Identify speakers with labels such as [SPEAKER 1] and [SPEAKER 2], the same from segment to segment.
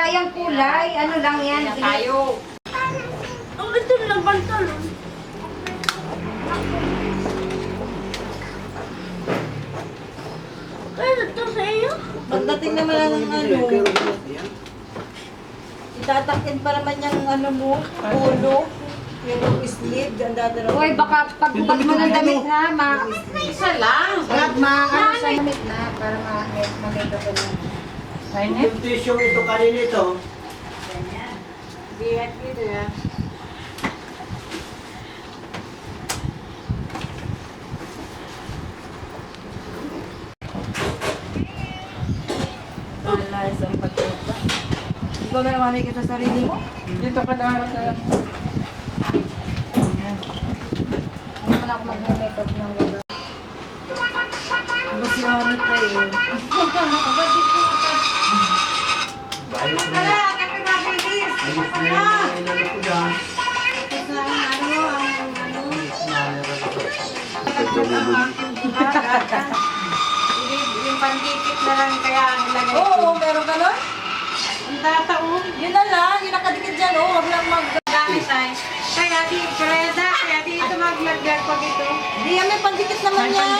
[SPEAKER 1] yung kulay. Ano lang yan?
[SPEAKER 2] Tayo.
[SPEAKER 3] Ang itim ng pantalon. Kaya ito sa iyo?
[SPEAKER 4] Pagdating naman lang ng ano, itatakin pa naman yung ano mo, ulo, yung sleeve, ganda na.
[SPEAKER 1] Uy, baka pagbukas mo ng damit na,
[SPEAKER 2] Isa lang.
[SPEAKER 1] ano sa damit na, para makita ko na.
[SPEAKER 2] Mainit?
[SPEAKER 5] Yung tissue ito kanina ito.
[SPEAKER 2] Bihat dito ya.
[SPEAKER 4] Wala, isang pagkita. Ikaw na naman kita sa sarili mo?
[SPEAKER 2] Dito ka na lang.
[SPEAKER 1] Hindi mo na ako mag-makeup ng lugar.
[SPEAKER 4] Basta yung ano tayo.
[SPEAKER 5] Ayos na yan. Ayos na yan. Inano ko dyan.
[SPEAKER 2] Yung pandikit na lang kaya nilagay ko.
[SPEAKER 4] Oo, meron ka nun?
[SPEAKER 2] Ang tataon.
[SPEAKER 4] Yun na lang, yung nakadikit dyan, oh, wag lang mag...
[SPEAKER 2] Dami tayo. Kaya di, Freda, kaya dito maglagyan pag ito.
[SPEAKER 4] Di, may pandikit naman yan.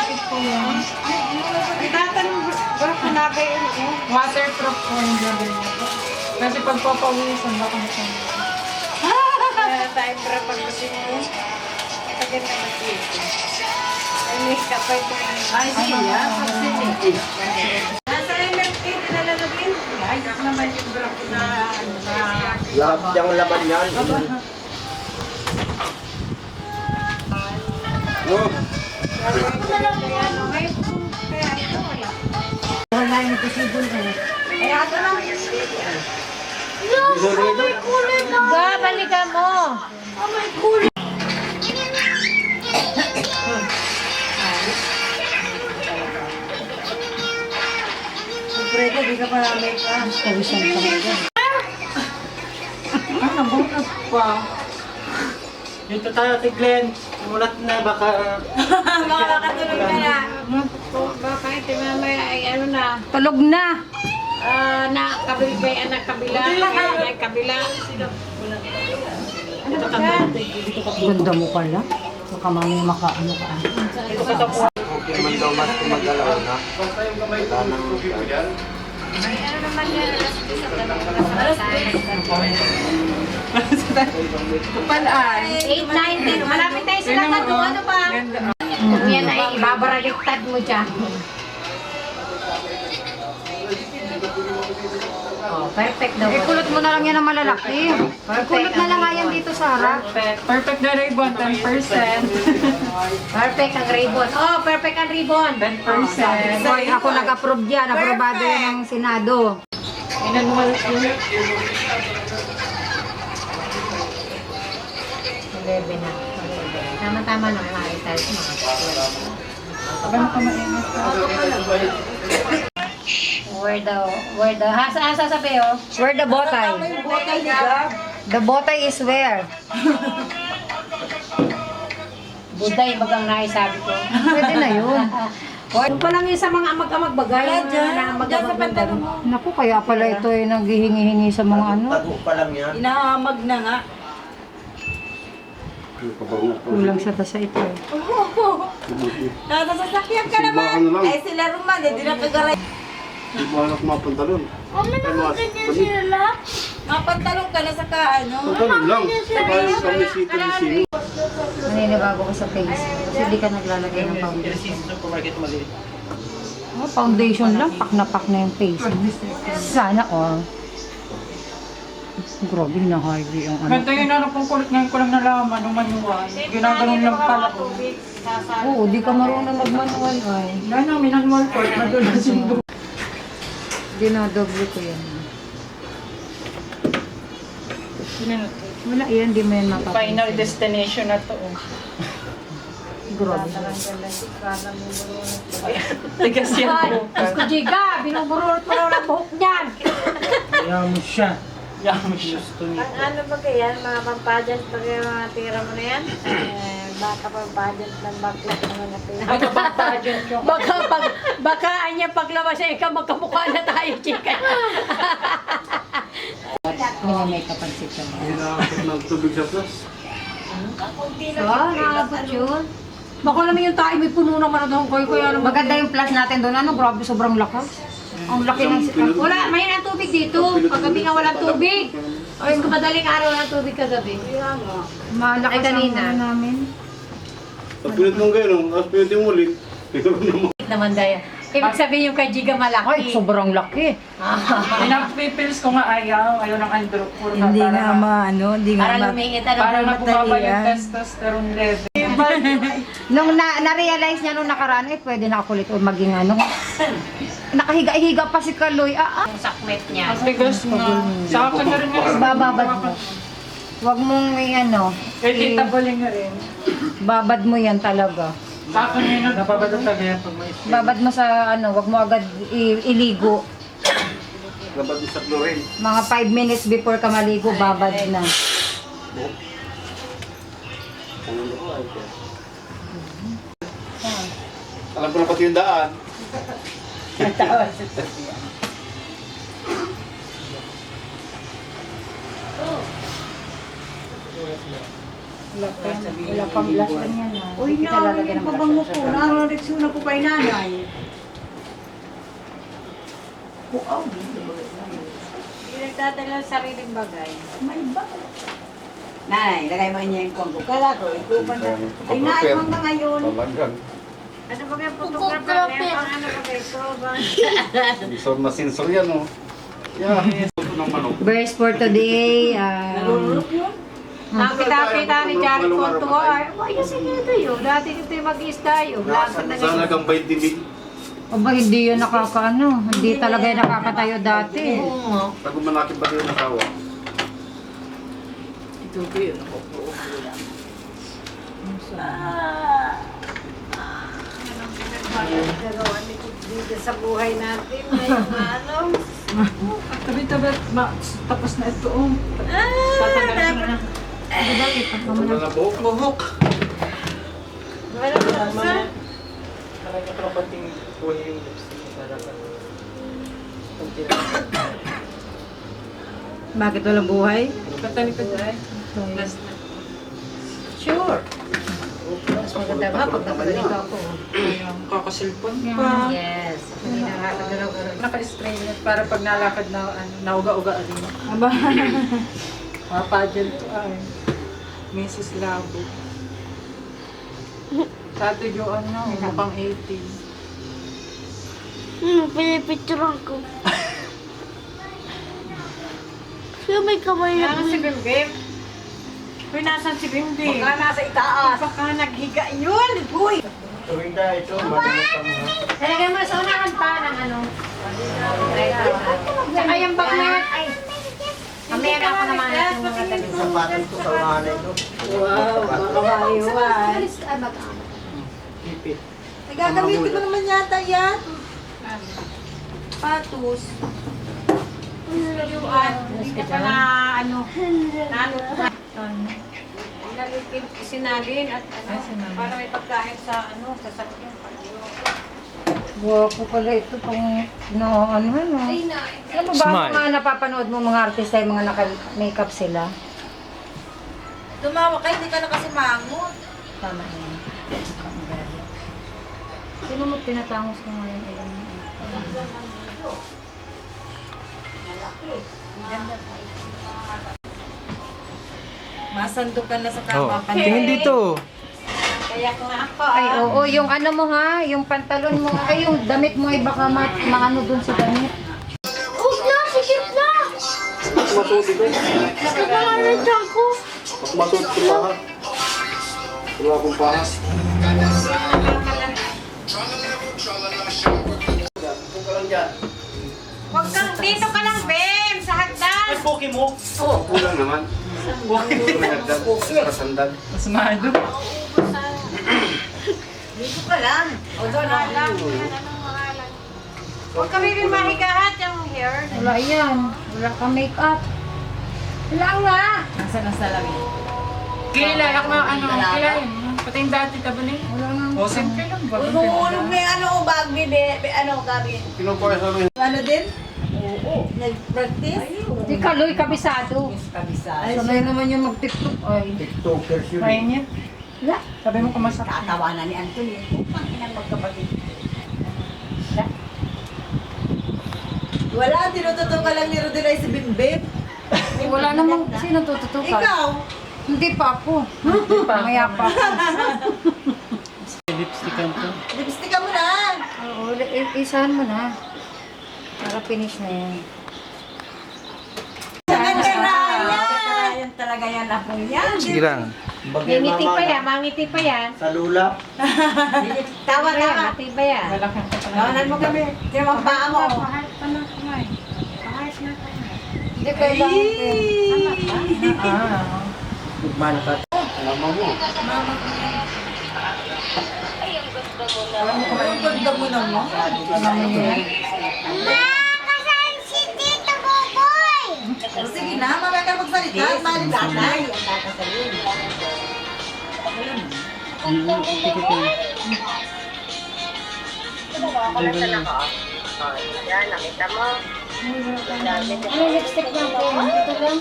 [SPEAKER 2] Ang tatanong, bro, sinabi yun. Waterproof po yung gagawin nito. Kasi pagpapawisan, baka natin. Kaya tayo para pagdating mo. Kagyan na mag-ito. Ay, makeup pa ito.
[SPEAKER 4] Ay, siya.
[SPEAKER 2] Nasa MFK, nilalagin. Ayos naman yung bro na
[SPEAKER 5] Lahat yung laman yan. Oh,
[SPEAKER 1] Wala yung possible eh.
[SPEAKER 4] Ay, ato lang.
[SPEAKER 5] gusto rito.
[SPEAKER 1] Ga, balikan mo!
[SPEAKER 4] Freda, di ka pa na-make up.
[SPEAKER 1] Pawisan ka na.
[SPEAKER 2] nabunas pa.
[SPEAKER 5] Dito tayo, Tiglen. Mulat na baka...
[SPEAKER 4] Makakatulog ka na.
[SPEAKER 2] Baka ito mamaya ay ano na.
[SPEAKER 1] Tulog na!
[SPEAKER 2] Na kabila, anak kabila. Ay kabila. Ano ba ka?
[SPEAKER 1] Ganda mo pala. Baka mamaya makaano ka.
[SPEAKER 5] Okay man daw mas kumagalaw na. Wala nang...
[SPEAKER 2] Ano naman yan?
[SPEAKER 4] Palaan.
[SPEAKER 1] 8, 9, 10.
[SPEAKER 2] Malapit tayo sila tatlo. Ano ba?
[SPEAKER 1] Kung yan ay ibabaraliktad mo dyan. Oh, perfect daw. Ikulot mo na lang yan ng malalaki. Ikulot na lang nga yan dito sa harap.
[SPEAKER 2] Perfect na ribbon, 10%.
[SPEAKER 1] Perfect ang ribbon. Oh, perfect ang ribbon.
[SPEAKER 2] 10%.
[SPEAKER 1] Boy, ako nag-approve yan. Aprobado yan ng Senado.
[SPEAKER 2] Inanual ko.
[SPEAKER 1] 11 na. Tama-tama na marital sa mga
[SPEAKER 2] Abang ka mainit ka.
[SPEAKER 1] Where the, asa sabi oh? Where the botay? The botay is where? Buday, bagang naisabi ko. Pwede na yun. Yung pa lang yun sa mga amag-amag bagay.
[SPEAKER 4] Diyan sa pantalon mo.
[SPEAKER 1] Naku, kaya pala ito ay naghihingi-hingi sa mga ano.
[SPEAKER 5] Tago pa lang yan.
[SPEAKER 4] Inahamag na nga.
[SPEAKER 1] Kulang sa tasa ito eh.
[SPEAKER 4] Nasa sasakyan ka naman. Ay, sila Roman, hindi na kagaray.
[SPEAKER 6] Hindi mo anak mga pantalon.
[SPEAKER 3] Mami, nakaganyan sila.
[SPEAKER 4] Mapantalong ka na sa ano.
[SPEAKER 6] Pantalon lang. Saka yung kamisito ni Sino.
[SPEAKER 1] Naninibago ko sa face. Kasi di ka naglalagay ng foundation. Oh, foundation lang, pak na yung face. Sana all. Grabe, hinahighway ang ano.
[SPEAKER 2] Ganito yun ano pong kulit ngayon ko lang nalaman nung manual. Ginaganon lang pala ko.
[SPEAKER 1] Oo, di ka marunong magmanual ay.
[SPEAKER 2] Dahil nang minanual ko, madulas yung buhok.
[SPEAKER 1] Dinadoble ko yan. Wala yan, di mo yan
[SPEAKER 2] Final
[SPEAKER 1] mapapansin.
[SPEAKER 2] destination na to.
[SPEAKER 1] Grabe.
[SPEAKER 2] Tigas yan
[SPEAKER 1] Ay,
[SPEAKER 2] po.
[SPEAKER 1] Diyos Jiga, binuburot mo lang ang buhok niyan.
[SPEAKER 5] Kaya mo siya.
[SPEAKER 2] Yum siya.
[SPEAKER 3] Ano ba kaya? Mga pampageant pa kaya mga tira mo na yan? Baka pampageant ng baklat ng mga tira.
[SPEAKER 2] Ano ba pageant yung...
[SPEAKER 1] Baka anya paglabas siya, ikaw magkamukha na tayo, chika. Minamake-upan si Tom.
[SPEAKER 6] Hinahakot ng tubig sa plus.
[SPEAKER 1] So, nakabot yun.
[SPEAKER 4] Baka naman yung tayo may puno naman na doon ko. Kaya naman.
[SPEAKER 1] Maganda yung plus natin doon. Ano, grabe, sobrang lakas. Ang laki ng
[SPEAKER 4] Wala, may ang tubig dito. Paggabi nga walang tubig. O yung madaling araw walang tubig kagabi.
[SPEAKER 1] Malakas
[SPEAKER 4] Ay, kanina.
[SPEAKER 1] ang namin.
[SPEAKER 6] Pag pinit mong gano'n, tapos pinit yung ulit, pinit mo.
[SPEAKER 4] Naman daya. Ibig sabihin yung kay Giga
[SPEAKER 1] Ay,
[SPEAKER 4] malaki.
[SPEAKER 1] sobrang laki.
[SPEAKER 2] Pinapipils ko nga ayaw ng andro.
[SPEAKER 7] Hindi nga hindi nga
[SPEAKER 4] Para lumingit ano
[SPEAKER 2] Para
[SPEAKER 4] ba
[SPEAKER 2] mababa yung
[SPEAKER 7] yan.
[SPEAKER 2] testosterone level.
[SPEAKER 1] Nung na-realize niya nung nakaraan, pwede na ako ulit o maging ano. Nakahiga-higa pa si Kaloy.
[SPEAKER 4] yung sakmet niya.
[SPEAKER 2] Ang bigas na. Sa akin na rin nga.
[SPEAKER 1] Bababad mo. Huwag mong ano,
[SPEAKER 2] Kaya tita Baling nga rin.
[SPEAKER 1] babad mo yan talaga.
[SPEAKER 2] Sa akin yun, napabada talaga yan pag may
[SPEAKER 1] Babad mo sa ano, huwag mo agad iligo.
[SPEAKER 6] Dapat isa chlorine.
[SPEAKER 1] Mga 5 minutes before ka maligo, babad na.
[SPEAKER 6] Alam ko na pati yung daan.
[SPEAKER 1] Wala pang last one yan.
[SPEAKER 4] Uy, na, yung pabango po. Narareaksyon na po kay nanay.
[SPEAKER 3] Hindi nagdadala ng sariling bagay.
[SPEAKER 4] Nanay, lagay mo niya yung kongko. Kala ko, ikupan na. Ay, nay, hanggang ngayon.
[SPEAKER 6] Talagang.
[SPEAKER 3] Ano ba yung photographer? Pang ano ba ito?
[SPEAKER 6] Sensor na sensor yan, oh. Yeah. Ito ng manok.
[SPEAKER 1] Verse for today,
[SPEAKER 4] Nakita-kita ni Jari Conto. Ay, sige ito yun. Dati ito yung mag-isda yun. Lahat na
[SPEAKER 6] Sana
[SPEAKER 4] naging.
[SPEAKER 6] kang 20 mil.
[SPEAKER 1] aba hindi yun nakakaano, hindi talaga yun nakakatayo dati.
[SPEAKER 6] Pag umanakit ba yung nakawa?
[SPEAKER 3] Gagawa ni dito sa buhay natin. May ano.
[SPEAKER 2] Tabi-tabi, tapos na ito.
[SPEAKER 3] Dapat.
[SPEAKER 6] Wala na buhok.
[SPEAKER 2] Buhok.
[SPEAKER 3] Wala na sa.
[SPEAKER 2] Talaga pero pating buhay yung lips.
[SPEAKER 1] Bakit walang buhay?
[SPEAKER 2] Katalikod na.
[SPEAKER 1] Sure. Mas maganda ba pag nakaligo ako?
[SPEAKER 2] Yung kakasilpon pa.
[SPEAKER 1] Yes. Hindi nakakagalaw-galaw.
[SPEAKER 2] Naka-spray net para pag nalakad na nauga-uga rin.
[SPEAKER 1] Aba.
[SPEAKER 2] Mga pageant to ay. Mrs. Labo. Sabi yung ano, mukhang 80.
[SPEAKER 3] Pinipicturean ko. Siya may kamay na.
[SPEAKER 4] Ano si Bimbim? Uy, nasan si Bimbim?
[SPEAKER 3] Baka nasa itaas.
[SPEAKER 4] Baka naghiga yun. Uy!
[SPEAKER 5] Tuwing na ito, malamot ka mga.
[SPEAKER 4] Talagay mo sa unahan pa ng ano. Tsaka yung bagnet. Ay, mamaya na ako naman yung mga damit.
[SPEAKER 5] Sapatos ko sa unahan na ito.
[SPEAKER 4] Wow, makakaiwan.
[SPEAKER 5] Pipit.
[SPEAKER 4] Gagamitin ko naman yata yan. Patus. Hindi pa na ano. Nalikid sinalin at ano, para may pagkain sa ano, sa sakyan.
[SPEAKER 1] Guwapo pala ito pang ano. Alam mo ba mga napapanood mo mga artista yung mga naka-makeup sila?
[SPEAKER 4] Tumawa ka, hindi ka na kasi mangot.
[SPEAKER 1] Tama yan. Sino mo tinatangos ko ngayon?
[SPEAKER 4] Masando ka na sa kama.
[SPEAKER 7] Tingin dito.
[SPEAKER 4] Kaya ko na ako.
[SPEAKER 1] Ay, oo, yung ano mo ha, yung pantalon mo, ay yung damit mo ay baka maano dun sa damit.
[SPEAKER 3] Huwag na! Sikip na!
[SPEAKER 6] Masuot ito.
[SPEAKER 3] Nakakarad ako.
[SPEAKER 6] Mas masuot sa paha. Wala akong paha. Kung ka lang dyan.
[SPEAKER 4] Huwag kang dito ka lang, Bem, sa hagdan.
[SPEAKER 6] Poki mo. Oo. Kulang naman. Poki mo. Sa sandal.
[SPEAKER 2] Mas mahalo.
[SPEAKER 4] Dito ka lang. O doon lang. Huwag kami rin mahigahat yung hair.
[SPEAKER 1] Wala yan, wala ka makeup. Wala nga.
[SPEAKER 4] Nasaan ang salamin?
[SPEAKER 2] Kilala ako ng ano, kilala yun. Pati yung dati tabaling.
[SPEAKER 1] Wala nga.
[SPEAKER 2] O, simple lang.
[SPEAKER 4] Umuulog na yung ano, bag ni ano, gabi.
[SPEAKER 6] Kinukuha sa amin.
[SPEAKER 4] Ano din? Oo. Nag-practice?
[SPEAKER 1] Di Kaloy, kabisado.
[SPEAKER 4] Kabisa.
[SPEAKER 1] Sanay naman yung mag-tiktok. Ay,
[SPEAKER 5] TikTokers yun.
[SPEAKER 2] Kaya niya.
[SPEAKER 1] wala.
[SPEAKER 2] Sabi mo kumasak.
[SPEAKER 4] Katawanan ni Anthony. Upang inang magkapatid. Wala, tinututok ka lang ni Rodelay si Bimbib.
[SPEAKER 1] Wala namang sino tututukan.
[SPEAKER 4] Ikaw?
[SPEAKER 1] Hindi pa ako. Maya pa ako.
[SPEAKER 6] Lipstickan to.
[SPEAKER 4] Lipstick ka mo na.
[SPEAKER 1] Oo, isahan mo na. Para finish na yan.
[SPEAKER 4] Saan ka na yan? Talaga yan apo yan.
[SPEAKER 7] Sige lang.
[SPEAKER 5] Bagay
[SPEAKER 3] Mangiti pa
[SPEAKER 5] mama
[SPEAKER 3] yan, mangiti pa yan.
[SPEAKER 5] sa lula.
[SPEAKER 4] Tawa, tawa.
[SPEAKER 3] Mati pa yan.
[SPEAKER 2] Malaking ka pala.
[SPEAKER 4] Tawanan mo kami. Sino ang paa mo?
[SPEAKER 3] Pahayos pa ng kamay. Pahayos na kamay.
[SPEAKER 1] Hindi kailangan.
[SPEAKER 2] Ah.
[SPEAKER 5] Gugmana ka. Mama mo.
[SPEAKER 4] Ang ganda mo naman. O, sige na, mamaya ka magsalita. Mahalin tatay. Ang tatasalin.
[SPEAKER 1] Ano lipstick mo? Ito lang.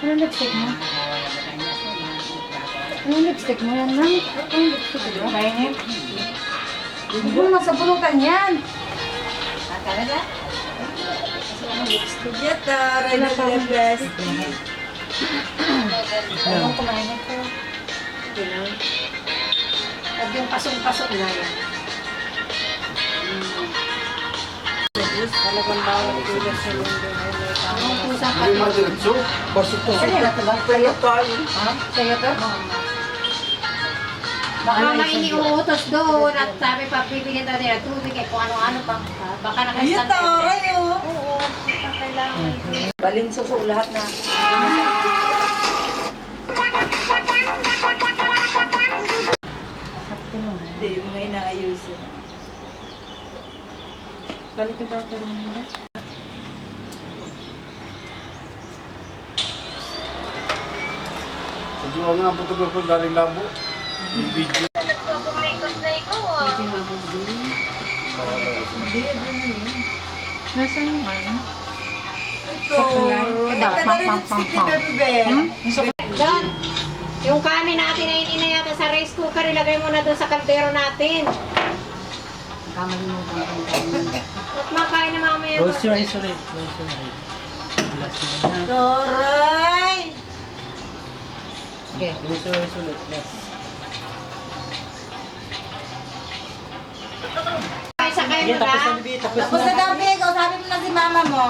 [SPEAKER 1] Ano lipstick mo? Ano lipstick mo yan lang? Ano lipstick mo?
[SPEAKER 2] Kaya niya.
[SPEAKER 1] Hindi mo masabulutan yan.
[SPEAKER 4] Talaga? Lipstick ray na best.
[SPEAKER 1] Anong kumain ito?
[SPEAKER 3] Huwag yung pasong-pasong na yan. Talagang bawal ilulas sa mundo.
[SPEAKER 1] Anong pusang
[SPEAKER 6] Hindi mo diretso.
[SPEAKER 5] Basta to.
[SPEAKER 1] Sa'yo to?
[SPEAKER 3] Baka may iniuutos doon at sabi pa pipigyan daw nila tubig eh kung ano-ano pang baka
[SPEAKER 4] Ayun,
[SPEAKER 3] nakastante.
[SPEAKER 4] taray oh.
[SPEAKER 3] Oo, kailangan.
[SPEAKER 4] Balinso po lahat na. Hindi, yung mga inaayusin.
[SPEAKER 2] Balik ka daw pero muna.
[SPEAKER 6] Sa diwa nga ang photographer galing labo. Yung video.
[SPEAKER 2] Nasaan yung ano?
[SPEAKER 3] John, yung kanin natin na hindi na yata sa rice cooker, ilagay mo na doon sa kaldero natin. At makain na mamaya.
[SPEAKER 5] Close your eyes ulit. Close your eyes.
[SPEAKER 4] Taray!
[SPEAKER 5] Close your eyes ulit. Yes.
[SPEAKER 3] Ay, sakay
[SPEAKER 5] Sige,
[SPEAKER 3] mo ba?
[SPEAKER 5] tapos na bibi. Tapos
[SPEAKER 4] Tapos na
[SPEAKER 5] na.
[SPEAKER 4] gabi, kausapin mo na si mama mo.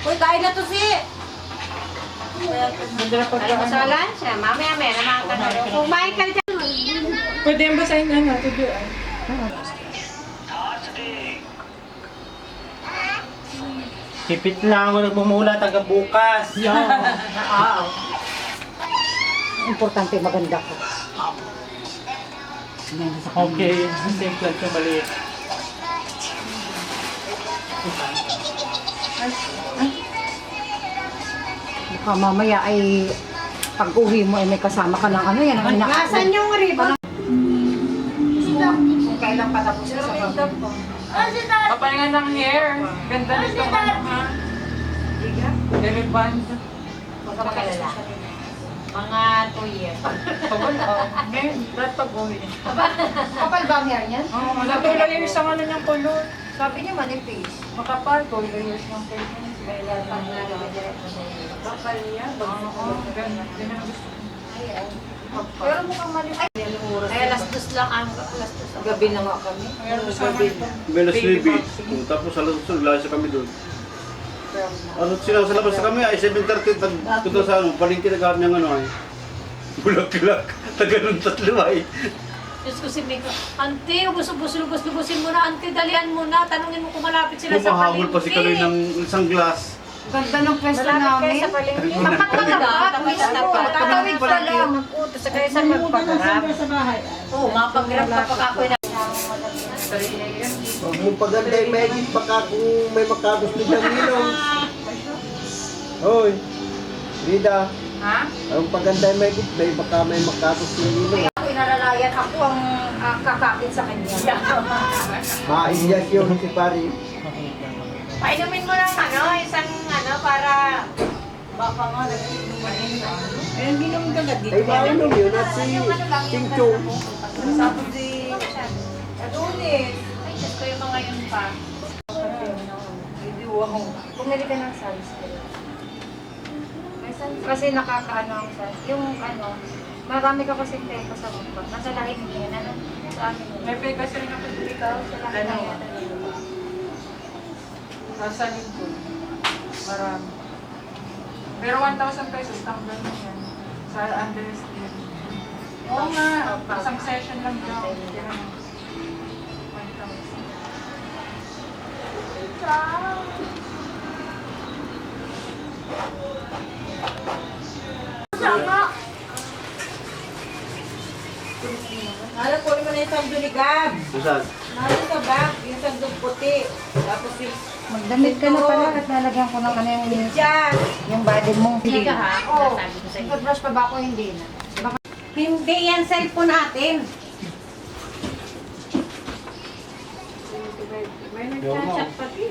[SPEAKER 4] Uy, kain na to si.
[SPEAKER 3] Almusalan siya, mamaya-maya naman ka na. Kung Michael dyan.
[SPEAKER 2] Pwede yung basahin na tuduan.
[SPEAKER 5] Hipit lang ako nagmumula taga bukas.
[SPEAKER 1] Importante maganda ko.
[SPEAKER 5] Okay, simple at maliit.
[SPEAKER 1] Baka mamaya ay pag uwi mo ay may kasama ka ng ano yan. Ang
[SPEAKER 3] Nasaan yung ribbon?
[SPEAKER 1] Kung kailan patapos sa pag
[SPEAKER 2] Kapalingan ng hair. Ganda nito ano ha. Very band.
[SPEAKER 3] Magkapakalala. Mga 2 years.
[SPEAKER 2] Pagod oh. Ngayon, lahat pag-uwi.
[SPEAKER 1] Kapal ba ang hair niyan?
[SPEAKER 2] Oo, magkatuloy layers ang ano niyang color.
[SPEAKER 1] Sabi niya manipis.
[SPEAKER 2] Makapal, 2 layers ng color.
[SPEAKER 3] Kapal niya.
[SPEAKER 2] Oo, ganda. Yun ang gusto ko.
[SPEAKER 1] Pero mukhang manipis.
[SPEAKER 3] Ay, alas 2 lang ang alas 2.
[SPEAKER 1] Gabi na nga kami.
[SPEAKER 2] Ayan, kasama ito.
[SPEAKER 6] Belas Libby. Tapos alas 2, lasa kami doon. Ano sila sa labas kami ay 7:30 punta sa ano, palengke na kami ng ano ay. Bulak-bulak. Taganun tatlo ay.
[SPEAKER 3] Diyos ko si Mika. Ante, ubus-ubus-lubusin mo na. Ante, dalian mo na. Tanungin mo kung malapit sila sa
[SPEAKER 6] Pumahabol
[SPEAKER 3] palengke.
[SPEAKER 6] pa si Kaloy ng isang glass.
[SPEAKER 1] Ganda ng pwesto
[SPEAKER 3] Malapit kayo
[SPEAKER 1] namin.
[SPEAKER 3] sa palengke.
[SPEAKER 1] Tapat na tapat.
[SPEAKER 3] Tapat.
[SPEAKER 1] Tatawid pa lang.
[SPEAKER 3] Magputo sa kayo sa magpagrap. Oo, mapagrap pa pag ako'y na.
[SPEAKER 5] Huwag mong paganday mahigit baka kung may makagusto ng ilong. Hoy, Rida.
[SPEAKER 2] Ha?
[SPEAKER 5] Ang paganday mahigit baka may makagusto ng ilong.
[SPEAKER 1] Ako inalalayan. Ako ang kakapit sa kanya.
[SPEAKER 5] Mainyak yun si Pari.
[SPEAKER 3] Painumin mo ng isang para
[SPEAKER 4] Baka nga, nag-inumanin na ano. Eh, hindi naman talaga dito.
[SPEAKER 5] Ay, mainom yun at si Ching Chong.
[SPEAKER 4] Sabi si Adonis.
[SPEAKER 3] Ay, Diyos ko yung mga yun pa.
[SPEAKER 4] Hindi, wow.
[SPEAKER 1] Bumili ka ng sunscreen. Kasi nakakaano ang sunscreen. Yung marami ka kasi teko sa mukha. Nasa lahi mo yan. Ano? Sa amin yun.
[SPEAKER 2] May pay kasi rin ako dito.
[SPEAKER 1] Ikaw, sa lahi
[SPEAKER 2] Ano?
[SPEAKER 1] na yan.
[SPEAKER 2] Nasa likod. Marami. Pero 1,000 pesos, tanggal mo yan. Sa understand. Oo nga, isang session lang daw. Kaya 1,000.
[SPEAKER 4] Alam ko naman na yung sando ni Gab.
[SPEAKER 6] Saan?
[SPEAKER 4] Nalo sa bag, yung sando puti. Tapos yung
[SPEAKER 1] Magdamit ka na pala at lalagyan ko ng
[SPEAKER 4] dyan.
[SPEAKER 1] yung body mo.
[SPEAKER 3] Hindi ka ha?
[SPEAKER 1] Oo.
[SPEAKER 3] Sabi ko sa'yo.
[SPEAKER 1] Nag-brush pa ba ako? Hindi na. Baka
[SPEAKER 3] Hindi yan cellphone natin.
[SPEAKER 2] May nag-chat pati.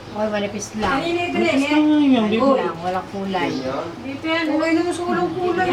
[SPEAKER 1] Oy, manipis lang.
[SPEAKER 4] Kanina ito rin eh.
[SPEAKER 1] Ayun lang, walang kulay.
[SPEAKER 2] Dito yan.
[SPEAKER 4] Kulay naman sa walang kulay.